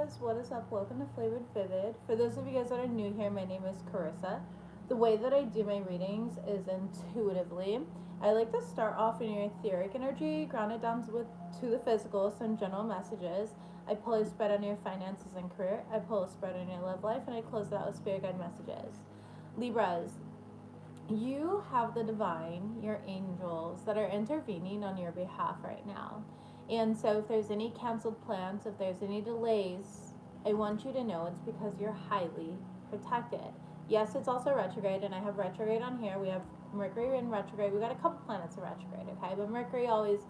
Libras, what is up? Welcome to Flavored Vivid. For those of you guys that are new here, my name is Carissa. The way that I do my readings is intuitively. I like to start off in your etheric energy, ground it down to the physical, some general messages. I pull a spread on your finances and career. I pull a spread on your love life, and I close it out with spirit guide messages. Libras, you have the divine, your angels, that are intervening on your behalf right now. And so, if there's any canceled plans, if there's any delays, I want you to know it's because you're highly protected. Yes, it's also retrograde, and I have retrograde on here. We have Mercury in retrograde. We got a couple planets in retrograde, okay? But Mercury always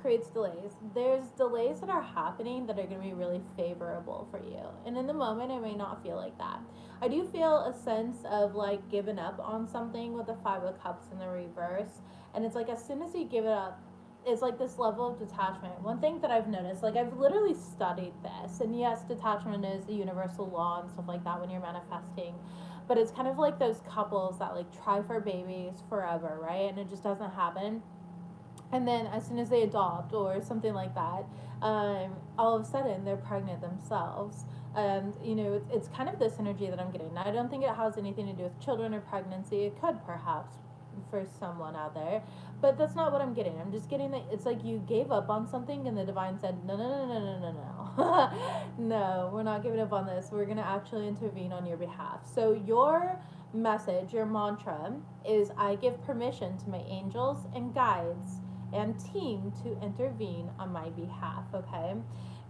creates delays. There's delays that are happening that are going to be really favorable for you. And in the moment, it may not feel like that. I do feel a sense of like giving up on something with the Five of Cups in the reverse. And it's like as soon as you give it up, it's like this level of detachment. One thing that I've noticed, like I've literally studied this, and yes, detachment is a universal law and stuff like that when you're manifesting. But it's kind of like those couples that like try for babies forever, right? And it just doesn't happen. And then as soon as they adopt or something like that, all of a sudden they're pregnant themselves. And it's kind of this energy that I'm getting. Now, I don't think it has anything to do with children or pregnancy. It could perhaps for someone out there, but that's not what I'm getting. I'm just getting that it's like you gave up on something and the divine said no, no, no, no, no, no, no. No, we're not giving up on this. We're going to actually intervene on your behalf. So your message, your mantra is, I give permission to my angels and guides and team to intervene on my behalf. Okay,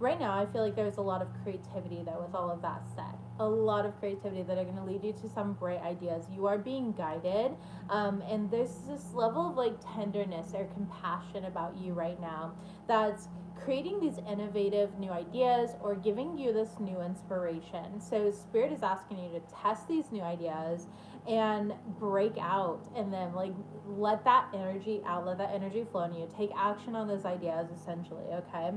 right now I feel like there's a lot of creativity though with all of that said, a lot of creativity that are going to lead you to some bright ideas. You are being guided, and there's this level of like tenderness or compassion about you right now that's creating these innovative new ideas or giving you this new inspiration. So spirit is asking you to test these new ideas and break out, and then like let that energy out, let that energy flow in you, take action on those ideas essentially. Okay,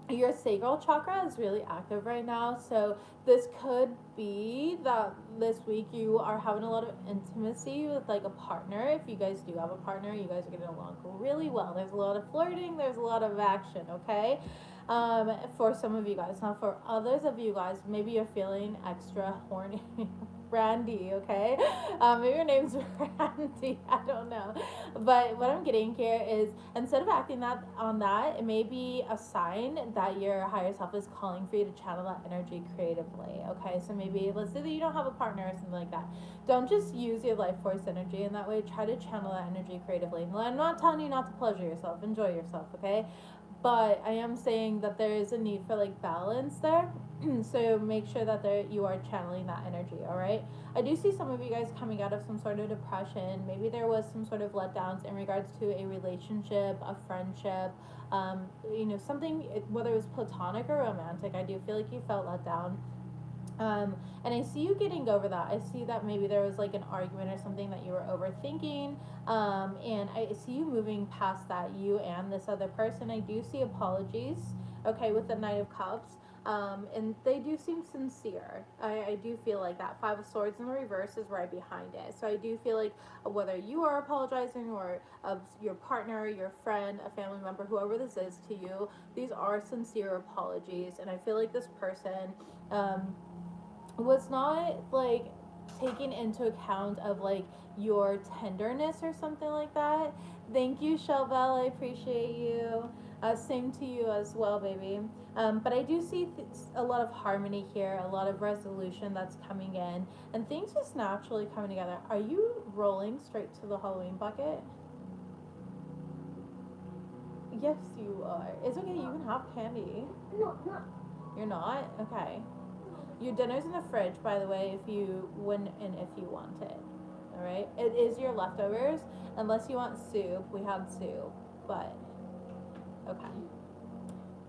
your sacral chakra is really active right now, so this could be that this week you are having a lot of intimacy with like a partner. If you guys do have a partner, you guys are getting along really well. There's a lot of flirting, there's a lot of action. Okay, for some of you guys. Now for others of you guys, maybe you're feeling extra horny. Brandy, okay? Maybe your name's Brandy, I don't know. But what I'm getting here is, instead of acting on that, it may be a sign that your higher self is calling for you to channel that energy creatively, okay? So maybe, let's say that you don't have a partner or something like that. Don't just use your life force energy in that way. Try to channel that energy creatively. And I'm not telling you not to pleasure yourself. Enjoy yourself, okay? But I am saying that there is a need for like balance there. So make sure that you are channeling that energy. All right, I do see some of you guys coming out of some sort of depression. Maybe there was some sort of letdowns in regards to a relationship, a friendship, something, whether it was platonic or romantic. I do feel like you felt let down. And I see you getting over that. I see that maybe there was like an argument or something that you were overthinking. And I see you moving past that, you and this other person. I do see apologies, okay, with the Knight of Cups. And they do seem sincere. I do feel like that Five of Swords in the reverse is right behind it. So I do feel like whether you are apologizing or of your partner, your friend, a family member, whoever this is to you, these are sincere apologies. And I feel like this person, was not like taking into account of like your tenderness or something like that. Thank you, Shelvel. I appreciate you. Same to you as well, baby. But I do see a lot of harmony here, a lot of resolution that's coming in, and things just naturally coming together. Are you rolling straight to the Halloween bucket? Yes, you are. It's okay. You can have candy. No, not. You're not? Okay. Your dinner's in the fridge, by the way, if you if you want it. All right. It is your leftovers, unless you want soup. We had soup, but okay.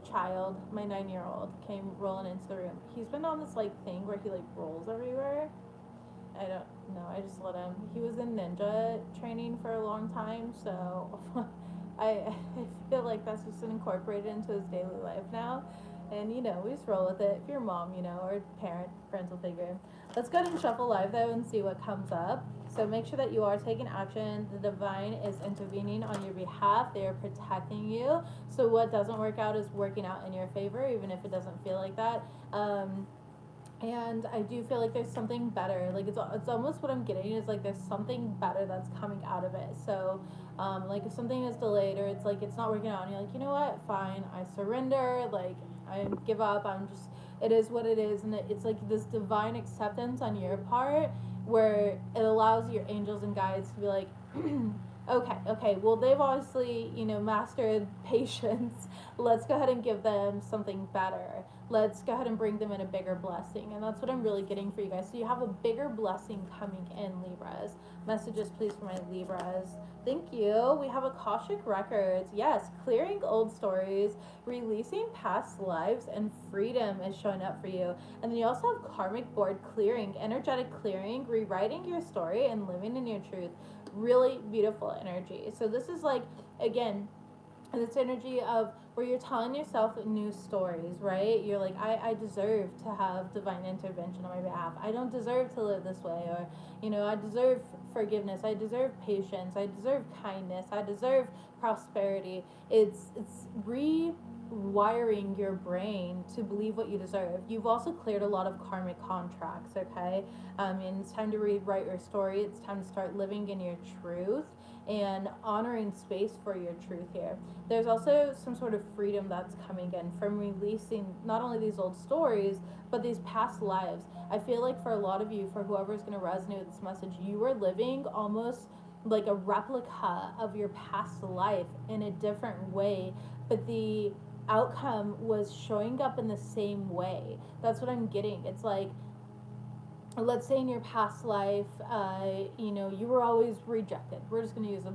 Child, my 9-year-old, came rolling into the room. He's been on this like thing where he like rolls everywhere. I don't know. I just let him. He was in ninja training for a long time, so I feel like that's just incorporated into his daily life now. And we just roll with it. If you're a mom, or parent, parental figure. Let's go ahead and shuffle live though and see what comes up. So make sure that you are taking action. The divine is intervening on your behalf. They are protecting you. So what doesn't work out is working out in your favor, even if it doesn't feel like that. And I do feel like there's something better. Like it's almost what I'm getting is like there's something better that's coming out of it. So like if something is delayed or it's like it's not working out and you're like, you know what, fine, I surrender, like I give up, I'm just, it is what it is. And it's like this divine acceptance on your part where it allows your angels and guides to be like, okay, well they've obviously, you know, mastered patience. Let's go ahead and give them something better. Let's go ahead and bring them in a bigger blessing. And that's what I'm really getting for you guys. So you have a bigger blessing coming in, Libras. Messages, please, for my Libras. Thank you. We have Akashic Records. Yes, clearing old stories, releasing past lives, and freedom is showing up for you. And then you also have karmic board clearing, energetic clearing, rewriting your story, and living in your truth. Really beautiful energy. So this is like, again, this energy of where you're telling yourself new stories, right? You're like, I deserve to have divine intervention on my behalf. I don't deserve to live this way. Or, you know, I deserve forgiveness. I deserve patience. I deserve kindness. I deserve prosperity. It's rewiring your brain to believe what you deserve. You've also cleared a lot of karmic contracts, okay? And it's time to rewrite your story. It's time to start living in your truth and honoring space for your truth here. There's also some sort of freedom that's coming in from releasing not only these old stories, but these past lives. I feel like for a lot of you, for whoever's going to resonate with this message, you are living almost like a replica of your past life in a different way, but the outcome was showing up in the same way. That's what I'm getting. It's like, let's say in your past life, you know, you were always rejected. We're just going to use a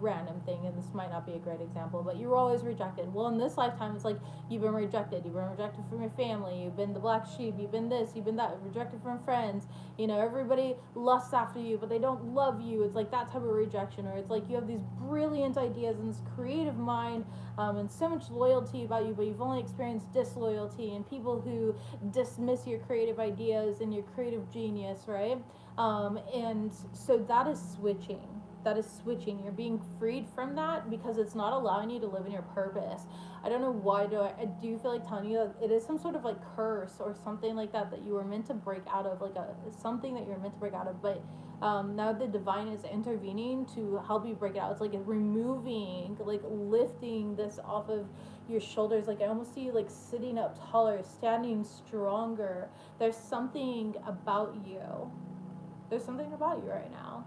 random thing, and this might not be a great example, but you were always rejected. Well, in this lifetime, it's like you've been rejected. You've been rejected from your family. You've been the black sheep. You've been this. You've been that. Rejected from friends. You know, everybody lusts after you, but they don't love you. It's like that type of rejection. Or it's like you have these brilliant ideas and this creative mind, and so much loyalty about you, but you've only experienced disloyalty and people who dismiss your creative ideas and your creative genius, right? And so that is switching. You're being freed from that because it's not allowing you to live in your purpose. I don't know why. I do feel like telling you that it is some sort of like curse or something like that you were meant to break out of, like something that you're meant to break out of, but now the divine is intervening to help you break it out. It's like removing, like lifting this off of your shoulders. Like I almost see you like sitting up taller, standing stronger. There's something about you right now.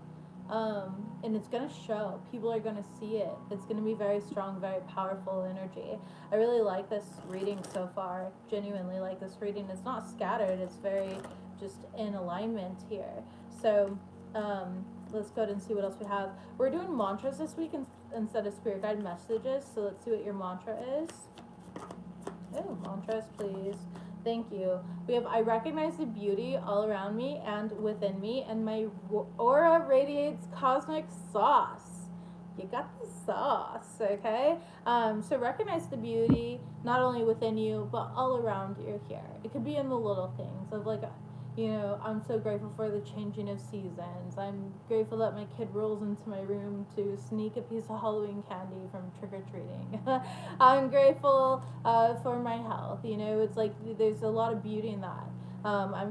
And it's gonna show. People are gonna see it. It's gonna be very strong, very powerful energy. I really like this reading so far. Genuinely like this reading. It's not scattered. It's very just in alignment here. So let's go ahead and see what else we have. We're doing mantras this week instead of spirit guide messages. So let's see what your mantra is. Oh, mantras, please. Thank you. We have, I recognize the beauty all around me and within me, and my aura radiates cosmic sauce. You got the sauce, okay? So recognize the beauty not only within you, but all around you here. It could be in the little things of like, you know, I'm so grateful for the changing of seasons. I'm grateful that my kid rolls into my room to sneak a piece of Halloween candy from trick-or-treating. I'm grateful for my health. You know, it's like there's a lot of beauty in that. I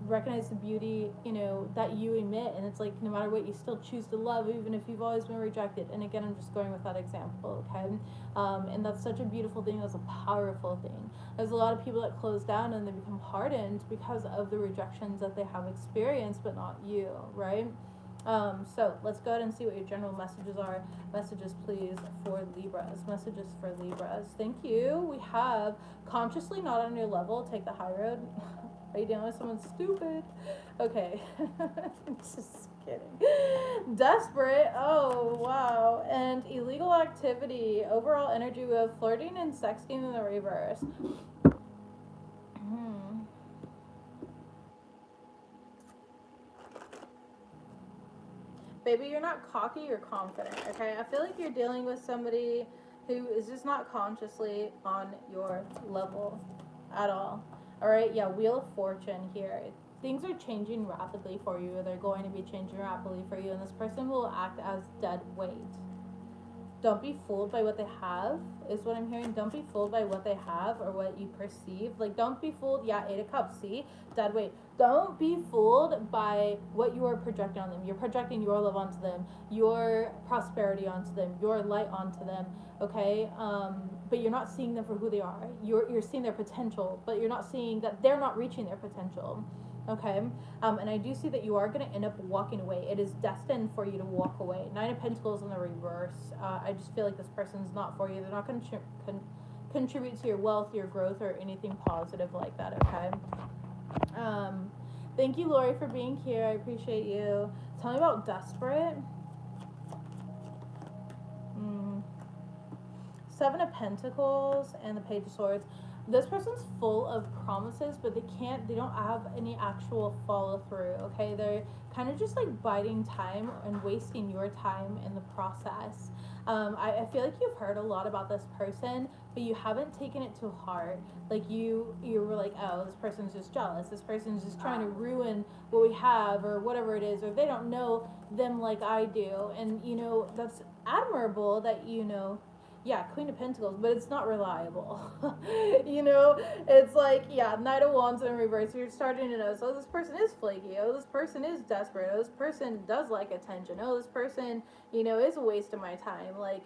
recognize the beauty, you know, that you emit, and it's like no matter what, you still choose to love, even if you've always been rejected. And again, I'm just going with that example, okay? And that's such a beautiful thing. That's a powerful thing. There's a lot of people that close down and they become hardened because of the rejections that they have experienced, but not you, right? So let's go ahead and see what your general messages are. Messages, please, for Libras. Messages for Libras. Thank you. We have consciously not on your level. Take the high road. Are you dealing with someone stupid? Okay. Just kidding. Desperate. Oh, wow. And illegal activity. Overall energy, we have flirting and sexting in the reverse. Baby, you're not cocky, you're confident, okay? I feel like you're dealing with somebody who is just not consciously on your level at all. All right, yeah, Wheel of Fortune here. things are changing rapidly for you, or they're going to be changing rapidly for you, and this person will act as dead weight. Don't be fooled by what they have, is what I'm hearing. Don't be fooled by what they have or what you perceive. Like, don't be fooled. Yeah, 8 of Cups, see? Dead weight. Don't be fooled by what you are projecting on them. You're projecting your love onto them, your prosperity onto them, your light onto them, okay? But you're not seeing them for who they are. You're seeing their potential, but you're not seeing that they're not reaching their potential. Okay, and I do see that you are going to end up walking away. It is destined for you to walk away. 9 of Pentacles in the reverse. I just feel like this person's not for you. They're not going to contribute to your wealth, your growth, or anything positive like that, okay? Thank you, Lori, for being here. I appreciate you. Tell me about desperate. 7 of Pentacles and the Page of Swords. This person's full of promises, but they don't have any actual follow through, okay? They're kind of just like biding time and wasting your time in the process. I feel like you've heard a lot about this person, but you haven't taken it to heart. Like you were like, oh, this person's just jealous. This person's just trying to ruin what we have, or whatever it is, or they don't know them like I do. And you know, that's admirable that you know. Yeah, Queen of Pentacles, but it's not reliable. You know, it's like, yeah, Knight of Wands in reverse. You're starting to know, so this person is flaky. Oh, this person is desperate. Oh, this person does like attention. Oh, this person, you know, is a waste of my time. Like,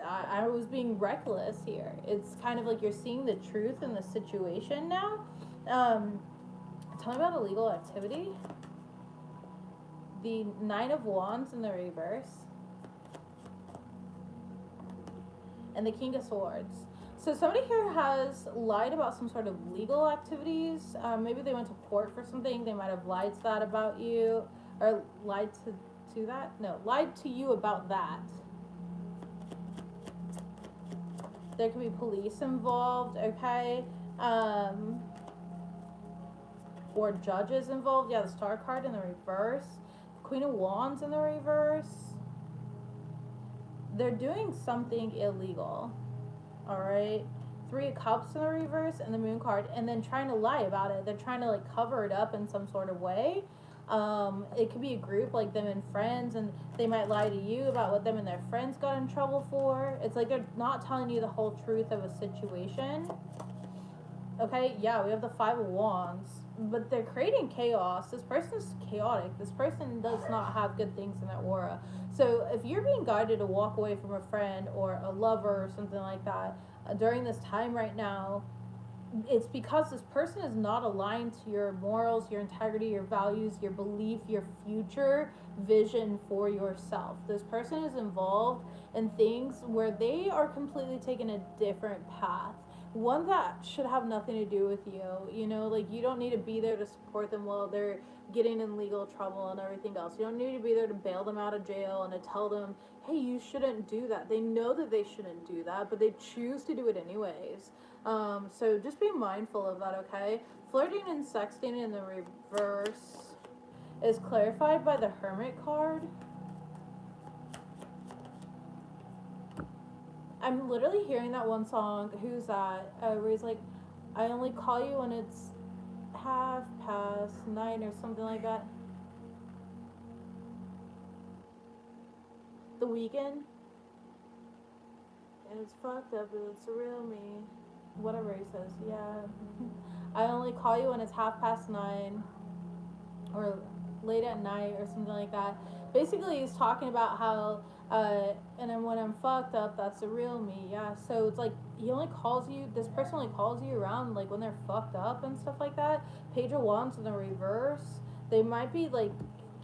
I was being reckless here. It's kind of like you're seeing the truth in the situation now. Tell me about illegal activity. The 9 of Wands in the reverse. And the King of Swords. So somebody here has lied about some sort of legal activities. Maybe they went to court for something. They might have lied to that about you, or lied to that. No, lied to you about that. There could be police involved, okay, or judges involved. Yeah, the Star card in the reverse. Queen of Wands in the reverse. They're doing something illegal, all right? 3 of Cups in the reverse and the Moon card, and then trying to lie about it. They're trying to like cover it up in some sort of way. It could be a group, like them and friends, and they might lie to you about what them and their friends got in trouble for. It's like they're not telling you the whole truth of a situation. Okay, yeah, we have the 5 of Wands, but they're creating chaos. This person's chaotic. This person does not have good things in their aura. So if you're being guided to walk away from a friend or a lover or something like that during this time right now, it's because this person is not aligned to your morals, your integrity, your values, your belief, your future vision for yourself. This person is involved in things where they are completely taking a different path, one that should have nothing to do with you. You know, like you don't need to be there to support them while they're getting in legal trouble and everything else. You don't need to be there to bail them out of jail and to tell them, hey, you shouldn't do that. They know that they shouldn't do that, but they choose to do it anyways. So just be mindful of that, okay? Flirting and sexting in the reverse is clarified by the Hermit card. I'm literally hearing that one song, who's that, where he's like, I only call you when it's 9:30 or something like that. The Weeknd. And it's fucked up, but it's a real me. Whatever he says, yeah. I only call you when it's 9:30 or late at night or something like that. Basically, he's talking about how, and then when I'm fucked up, that's the real me, yeah. So it's like, he only calls you, this person only calls you around, like, when they're fucked up and stuff like that. Page of Wands in the reverse. They might be, like,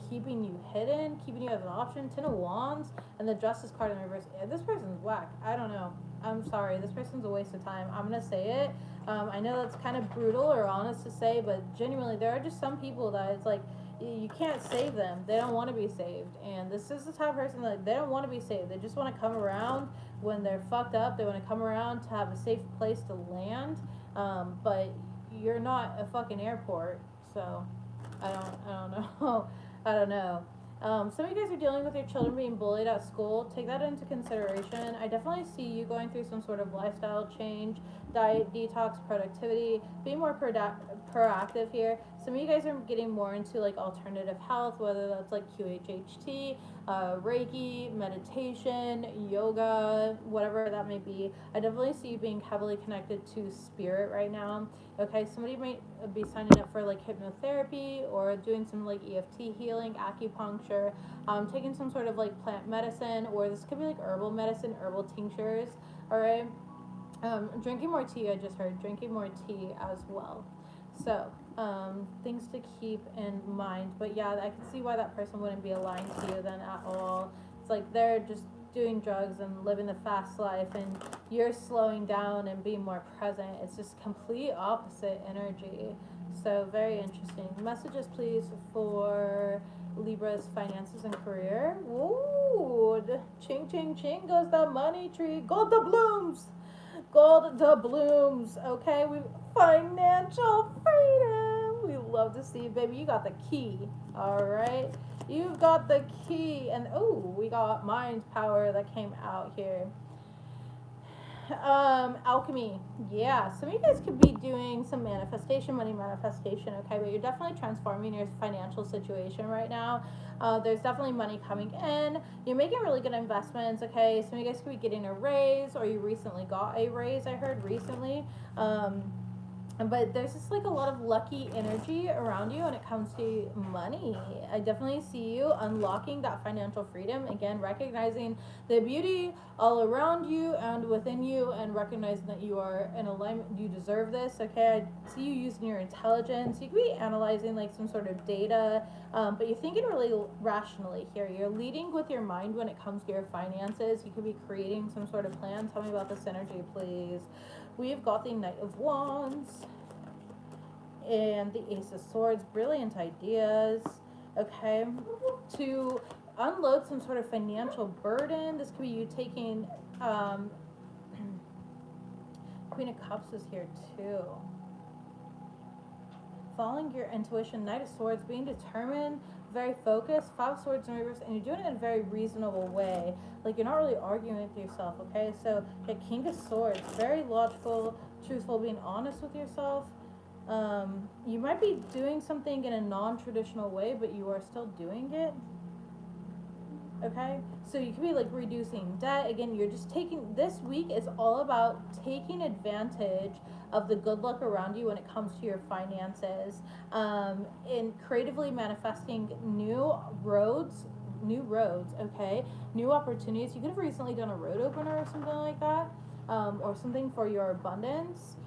keeping you hidden, keeping you as an option. 10 of Wands and the Justice card in reverse. Yeah, this person's whack. I don't know. I'm sorry. This person's a waste of time. I'm going to say it. I know that's kind of brutal or honest to say, but genuinely, there are just some people that it's like, you can't save them. They don't want to be saved. And this is the type of person that they don't want to be saved. They just want to come around when they're fucked up. They want to come around to have a safe place to land. But you're not a fucking airport. So I don't know. I don't know. Some of you guys are dealing with your children being bullied at school. Take that into consideration. I definitely see you going through some sort of lifestyle change, diet, detox, productivity, be more proactive here. Some of you guys are getting more into like alternative health, whether that's like QHHT, Reiki, meditation, yoga, whatever that may be. I definitely see you being heavily connected to spirit right now. Okay, somebody might be signing up for like hypnotherapy or doing some like EFT healing, acupuncture, taking some sort of like plant medicine, or this could be like herbal medicine, herbal tinctures. All right. Drinking more tea, I just heard. Drinking more tea as well. So, things to keep in mind. But yeah, I can see why that person wouldn't be aligned to you then at all. It's like they're just doing drugs and living the fast life, and you're slowing down and being more present. It's just complete opposite energy. So, very interesting. Messages, please, for Libra's finances and career. Ooh, ching, ching, ching goes the money tree. Gold the blooms. Gold doubloons, okay? We financial freedom. We love to see, baby. You got the key, all right? You've got the key, and oh, we got mind power that came out here. Alchemy, yeah. Some of you guys could be doing some manifestation, money manifestation, okay? But you're definitely transforming your financial situation right now. There's definitely money coming in. You're making really good investments, okay? Some of you guys could be getting a raise, or you recently got a raise, I heard recently. But there's just like a lot of lucky energy around you when it comes to money. I definitely see you unlocking that financial freedom. Again, recognizing the beauty all around you and within you, and recognizing that you are in alignment. You deserve this, okay? I see you using your intelligence. You could be analyzing like some sort of data, but you're thinking really rationally here. You're leading with your mind when it comes to your finances. You could be creating some sort of plan. Tell me about this energy, please. We've got the Knight of Wands and the Ace of Swords. Brilliant ideas, okay? To unload some sort of financial burden. This could be you taking, Queen of Cups is here too. Following your intuition. Knight of Swords, being determined, very focused. Five of Swords in reverse, and you're doing it in a very reasonable way. Like, you're not really arguing with yourself, okay? So, yeah, King of Swords, very logical, truthful, being honest with yourself. You might be doing something in a non-traditional way, but you are still doing it. Okay, so you could be like reducing debt. Again, you're just taking, this week is all about taking advantage of the good luck around you when it comes to your finances, and creatively manifesting new roads, okay, new opportunities. You could have recently done a road opener or something like that, or something for your abundance.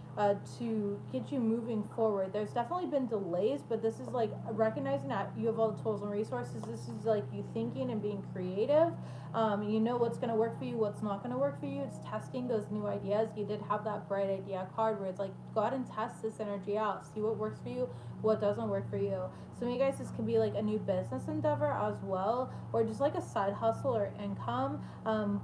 To get you moving forward. There's definitely been delays, but this is like recognizing that you have all the tools and resources. This is like you thinking and being creative. You know what's going to work for you, what's not going to work for you. It's testing those new ideas. You did have that bright idea card where it's like, go out and test this energy out. See what works for you, what doesn't work for you. Some of you guys, this could be like a new business endeavor as well, or just like a side hustle or income,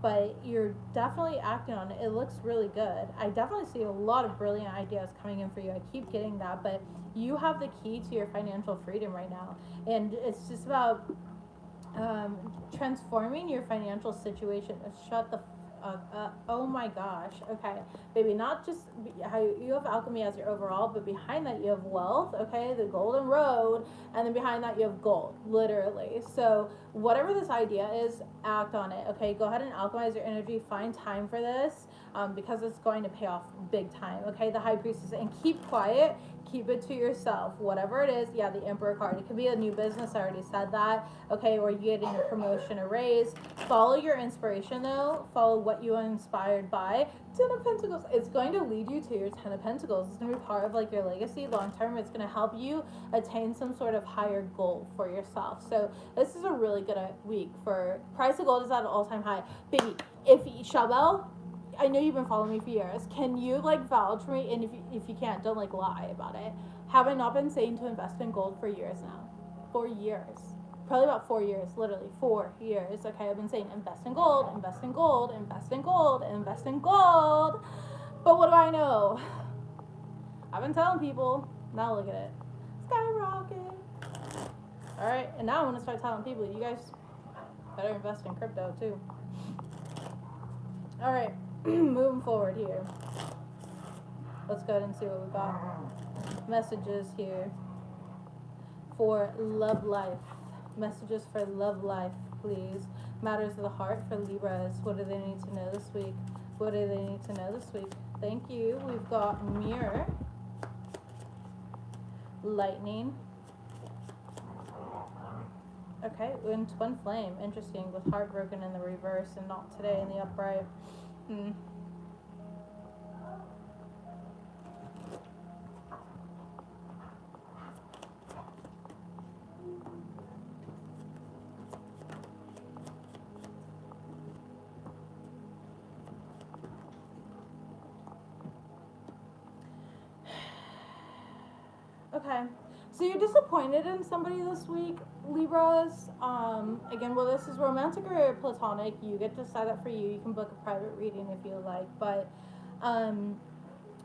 but you're definitely acting on it. It looks really good. I definitely see a lot of brilliant ideas coming in for you. I keep getting that, but you have the key to your financial freedom right now, and it's just about transforming your financial situation. Shut the oh my gosh. Okay, baby, not just how you have alchemy as your overall, but behind that you have wealth, okay, the golden road, and then behind that you have gold, literally. So whatever this idea is, act on it, okay? Go ahead and alchemize your energy. Find time for this, because it's going to pay off big time, okay? The High Priestess. And keep quiet. Keep it to yourself. Whatever it is, yeah, the Emperor card. It could be a new business. I already said that, okay? Or you getting a promotion, a raise. Follow your inspiration, though. Follow what you are inspired by. Ten of Pentacles. It's going to lead you to your Ten of Pentacles. It's going to be part of like your legacy long term. It's going to help you attain some sort of higher goal for yourself. So this is a really good week for price of gold is at an all-time high. Baby, if Chabelle, I know you've been following me for years. Can you like vouch for me? And if you can't, don't like lie about it. Have I not been saying to invest in gold for years now? 4 years. Probably about 4 years, literally 4 years. Okay, I've been saying invest in gold, invest in gold, invest in gold, invest in gold. But what do I know? I've been telling people. Now look at it. Skyrocket. Alright, and now I want to start telling people, you guys better invest in crypto too. Alright. Moving forward here. Let's go ahead and see what we got. Messages here for love life. Messages for love life, please. Matters of the heart for Libras. What do they need to know this week? What do they need to know this week? Thank you. We've got mirror, lightning. Okay, in twin flame. Interesting, with heartbroken in the reverse and not today in the upright. Okay, so you're disappointed in somebody this week, Libras. Again, well, this is romantic or platonic. You get to decide that for you. You can book a private reading if you like, but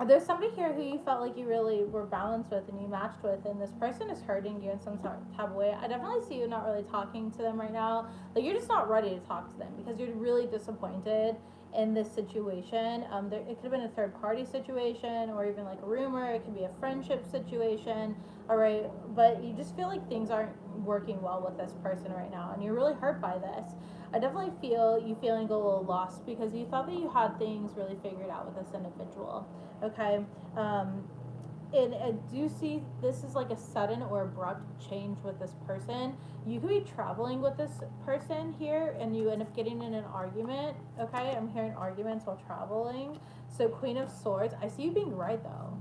there's somebody here who you felt like you really were balanced with and you matched with, and this person is hurting you in some type of way. I definitely see you not really talking to them right now. Like, you're just not ready to talk to them because you're really disappointed in this situation. It could have been a third party situation or even like a rumor. It could be a friendship situation. All right, but you just feel like things aren't working well with this person right now, and you're really hurt by this. I definitely feel you feeling a little lost because you thought that you had things really figured out with this individual. Okay, and I do see this is like a sudden or abrupt change with this person. You could be traveling with this person here and you end up getting in an argument. Okay, I'm hearing arguments while traveling. So Queen of Swords, I see you being right though.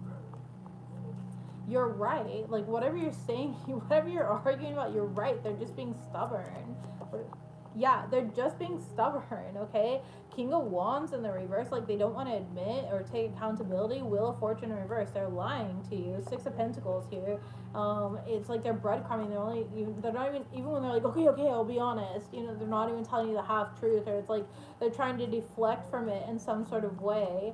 You're right. Like, whatever you're saying, whatever you're arguing about, you're right. They're just being stubborn. Yeah, they're just being stubborn, okay? King of Wands in the reverse, like they don't want to admit or take accountability. Wheel of Fortune in reverse, they're lying to you. Six of Pentacles here. It's like they're breadcrumbing. They're not even when they're like, okay, I'll be honest. You know, they're not even telling you the half truth, or it's like they're trying to deflect from it in some sort of way.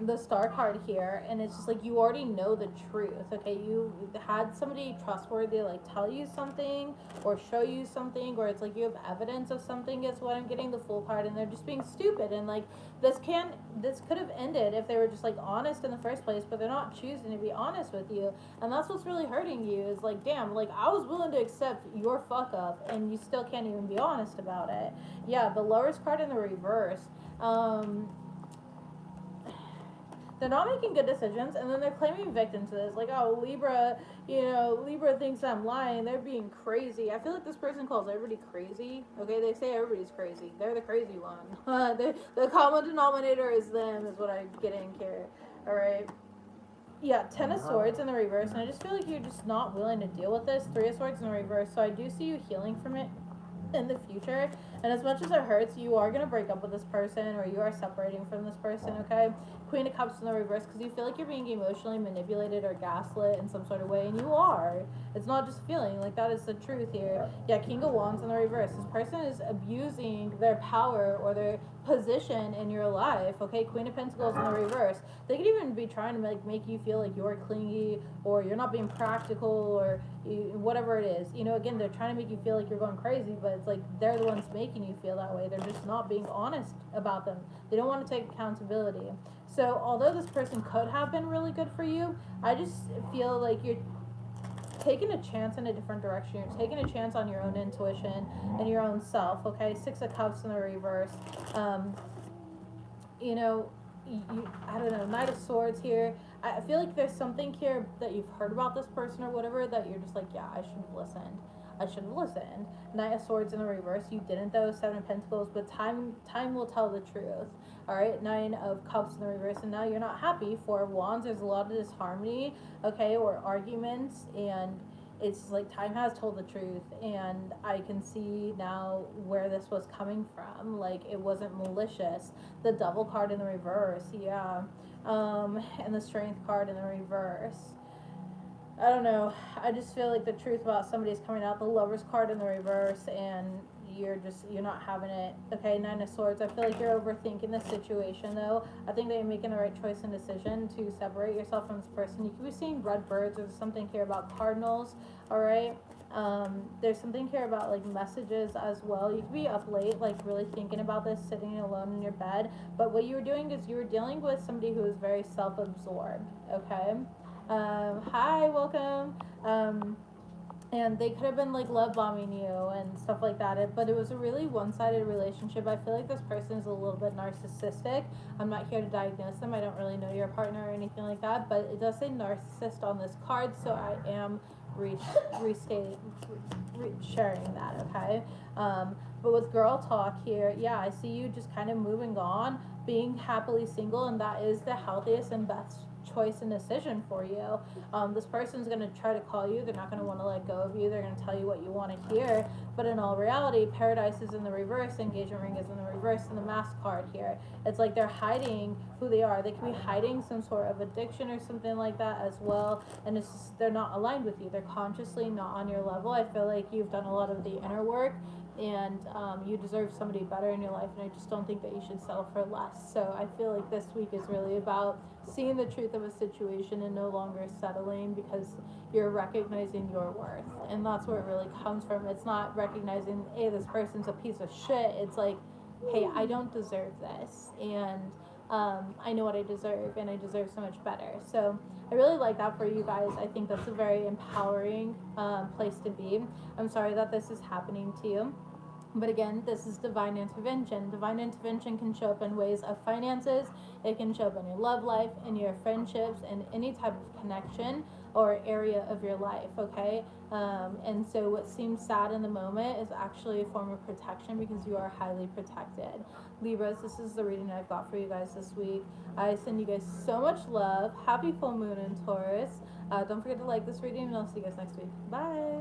The Star card here, and it's just like you already know the truth. Okay, you had somebody trustworthy like tell you something or show you something, or it's like you have evidence of something is what I'm getting. The Fool card, and they're just being stupid, and like this could have ended if they were just like honest in the first place, but they're not choosing to be honest with you, and that's what's really hurting you. Is like, damn, like I was willing to accept your fuck up and you still can't even be honest about it. Yeah, the Lovers card in the reverse. They're not making good decisions, and then they're claiming victim to this. Like, oh, Libra thinks I'm lying. They're being crazy. I feel like this person calls everybody crazy. Okay, they say everybody's crazy. They're the crazy one. The common denominator is them, is what I'm getting here. All right. Yeah, Ten of Swords in the reverse, and I just feel like you're just not willing to deal with this. Three of Swords in the reverse, so I do see you healing from it in the future, and as much as it hurts, you are going to break up with this person, or you are separating from this person. Okay, Queen of Cups in the reverse, because you feel like you're being emotionally manipulated or gaslit in some sort of way, and you are. It's not just feeling, like that is the truth here. Yeah, King of Wands in the reverse, this person is abusing their power or their position in your life. Okay, Queen of Pentacles in the reverse, they could even be trying to make you feel like you're clingy, or you're not being practical, or whatever it is. You know, again, they're trying to make you feel like you're going crazy, but it's like they're the ones making you feel that way. They're just not being honest about them. They don't want to take accountability. So although this person could have been really good for you, I just feel like you're taking a chance in a different direction. You're taking a chance on your own intuition and your own self. Okay, Six of Cups in the reverse. You know, I don't know, Knight of Swords here. I feel like there's something here that you've heard about this person or whatever that you're just like, yeah, I should have listened. Knight of Swords in the reverse, you didn't though. Seven of Pentacles, but time will tell the truth. All right, Nine of Cups in the reverse, and now you're not happy. Four of Wands, there's a lot of disharmony, okay, or arguments, and it's like time has told the truth, and I can see now where this was coming from. Like, it wasn't malicious. The Devil card in the reverse, yeah, and the Strength card in the reverse. I don't know. I just feel like the truth about somebody's coming out. The Lovers card in the reverse, and you're not having it. Okay, Nine of Swords. I feel like you're overthinking the situation though. I think that you're making the right choice and decision to separate yourself from this person. You could be seeing red birds or something here about cardinals. All right. There's something here about like messages as well. You could be up late, like really thinking about this, sitting alone in your bed. But what you were doing is you were dealing with somebody who is very self-absorbed. Okay. Hi, welcome. And they could have been like love bombing you and stuff like that, but it was a really one-sided relationship. I feel like this person is a little bit narcissistic. I'm not here to diagnose them. I don't really know your partner or anything like that, but it does say narcissist on this card, so I am sharing that. Okay. But with girl talk here, yeah, I see you just kind of moving on, being happily single, and that is the healthiest and best choice and decision for you. This person's going to try to call you. They're not going to want to let go of you. They're going to tell you what you want to hear. But in all reality, paradise is in the reverse, engagement ring is in the reverse, and the mask card here. It's like they're hiding who they are. They could be hiding some sort of addiction or something like that as well. And it's just, they're not aligned with you. They're consciously not on your level. I feel like you've done a lot of the inner work, and you deserve somebody better in your life, and I just don't think that you should settle for less. So I feel like this week is really about seeing the truth of a situation and no longer settling, because you're recognizing your worth, and that's where it really comes from. It's not recognizing, hey, this person's a piece of shit. It's like, hey, I don't deserve this, and I know what I deserve, and I deserve so much better. So I really like that for you guys. I think that's a very empowering place to be. I'm sorry that this is happening to you. But again, this is divine intervention. Divine intervention can show up in ways of finances. It can show up in your love life, in your friendships, and any type of connection or area of your life, okay? And so what seems sad in the moment is actually a form of protection, because you are highly protected. Libras, this is the reading I've got for you guys this week. I send you guys so much love. Happy full moon in Taurus. Don't forget to like this reading, and I'll see you guys next week. Bye.